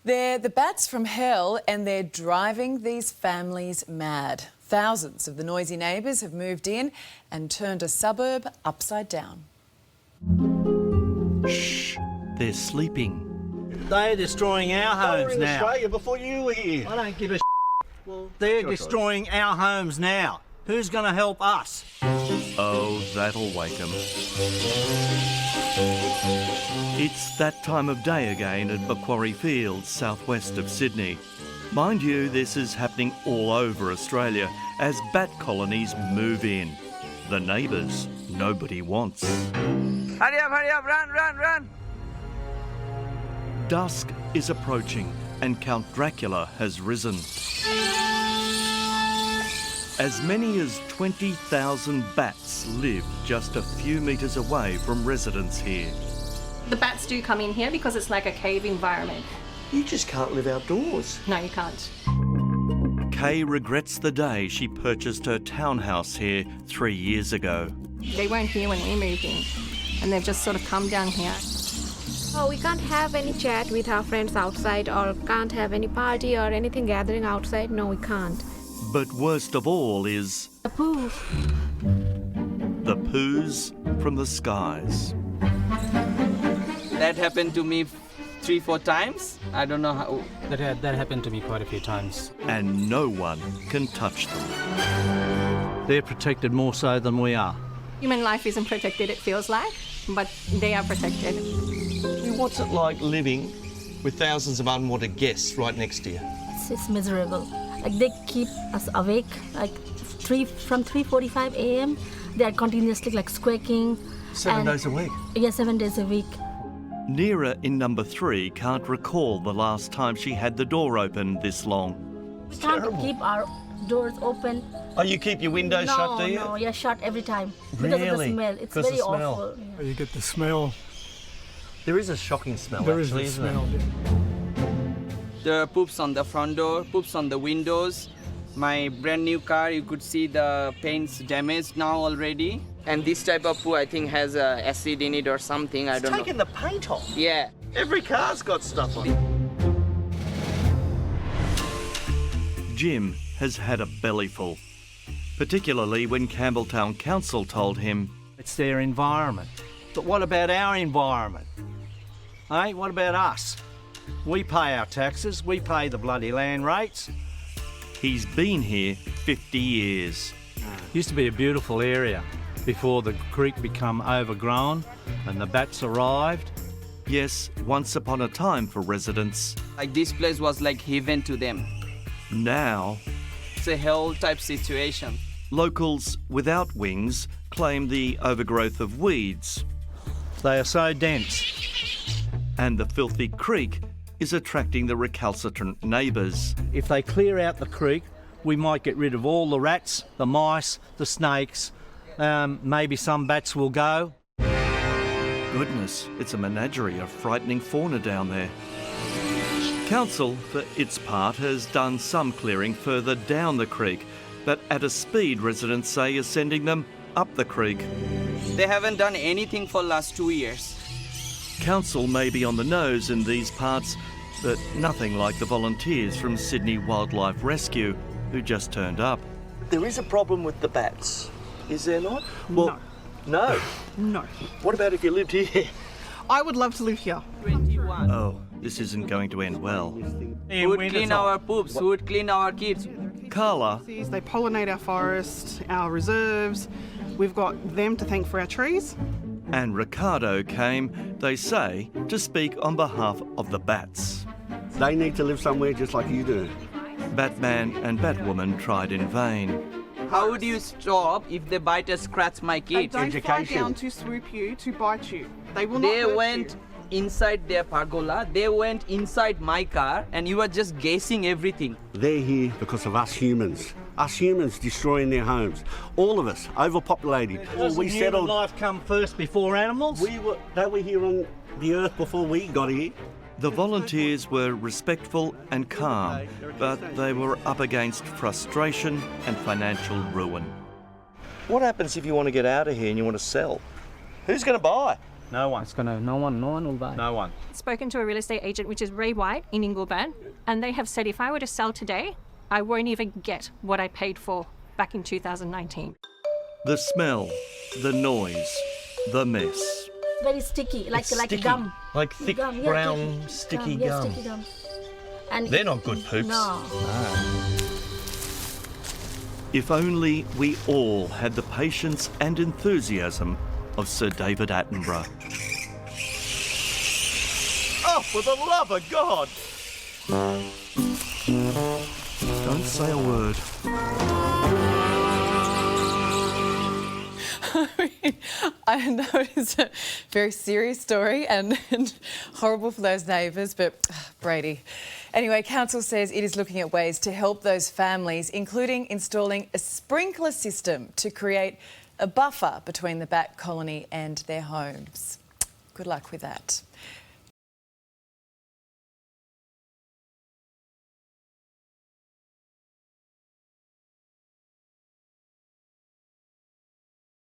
They're the bats from hell and they're driving these families mad. Thousands of the noisy neighbours have moved in and turned a suburb upside down. Shh, they're sleeping. They're destroying our homes in now. Australia before you were here. I don't give a well, they're destroying our homes now. Who's going to help us? Oh, that'll wake 'em. It's that time of day again at Macquarie Fields, southwest of Sydney. Mind you, this is happening all over Australia as bat colonies move in. The neighbours nobody wants. Hurry up, run! Dusk is approaching and Count Dracula has risen. As many as 20,000 bats live just a few metres away from residents here. The bats do come in here because it's like a cave environment. You just can't live outdoors. No, you can't. Kay regrets the day she purchased her townhouse here 3 years ago. They weren't here when we moved in, and they've just sort of come down here. Oh, we can't have any chat with our friends outside, or can't have any party or anything gathering outside. No, we can't. But worst of all is The poo. the poos from the skies. That happened to me 3-4 times. I don't know how. That happened to me quite a few times. And no one can touch them. They're protected more so than we are. Human life isn't protected, it feels like, but they are protected. What's it like living with thousands of unwanted guests right next to you? It's miserable. Like they keep us awake, like from 3:45 a.m. They are continuously like squeaking. 7 days a week? Yeah, 7 days a week. Nira in number 3 can't recall the last time she had the door open this long. We can't keep our doors open. Oh, you keep your windows shut, do you? No, yeah, shut every time. Because of the smell. It's Because very of the smell. awful. Yeah. You get the smell. There is a shocking smell, There is actually, a isn't smell. there? There are poops on the front door, poops on the windows. My brand new car, you could see the paint's damaged now already. And this type of poo, I think, has acid in it or something. I don't know. Taking the paint off. Yeah. Every car's got stuff on it. Jim has had a bellyful, particularly when Campbelltown Council told him It's their environment. But what about our environment? Hey, what about us? We pay our taxes, we pay the bloody land rates. he's been here 50 years. Used to be a beautiful area before the creek become overgrown and the bats arrived. Yes, once upon a time for residents. Like this place was like heaven to them. Now, It's a hell type situation. locals without wings claim the overgrowth of weeds, They are so dense. and the filthy creek is attracting the recalcitrant neighbours. If they clear out the creek, we might get rid of all the rats, the mice, the snakes. Maybe some bats will go. Goodness, it's a menagerie of frightening fauna down there. Council, for its part, has done some clearing further down the creek, but at a speed residents say is sending them up the creek. They haven't done anything for last 2 years. Council may be on the nose in these parts, but nothing like the volunteers from Sydney Wildlife Rescue who just turned up. There is a problem with the bats, is there not? Well, no. No. What about if you lived here? I would love to live here. 21. Oh, this isn't going to end well. Who would clean our poops? Who would clean our kids? Carla, They pollinate our forest, our reserves. We've got them to thank for our trees. and Ricardo came, they say, to speak on behalf of the bats. They need to live somewhere just like you do. Batman and Batwoman tried in vain. How would you stop if they bite or scratch my They kids? don't fly Education. down to swoop you, to bite you. They will not They hurt went you. inside their pergola, they went inside my car, and you were just guessing everything. They're here because of us humans. Us humans destroying their homes. All of us, overpopulated. Doesn't human life come first before animals? They were here on the earth before we got here. The volunteers were respectful and calm, but they were up against frustration and financial ruin. What happens if you want to get out of here and you want to sell? Who's going to buy? No one. No one will buy. No one. Spoken to a real estate agent, which is Ray White in Ingleburn, and they have said if I were to sell today, I won't even get what I paid for back in 2019. The smell, the noise, the mess. Very sticky, like Sticky, gum. like thick Gum, yeah, brown sticky Yeah, gum. sticky gum. And They're not good poops. No. If only we all had the patience and enthusiasm of Sir David Attenborough. Oh, for the love of God! Don't say a word. I know it's a very serious story and horrible for those neighbours, but Brady. Anyway, council says it is looking at ways to help those families, including installing a sprinkler system to create a buffer between the bat colony and their homes. Good luck with that.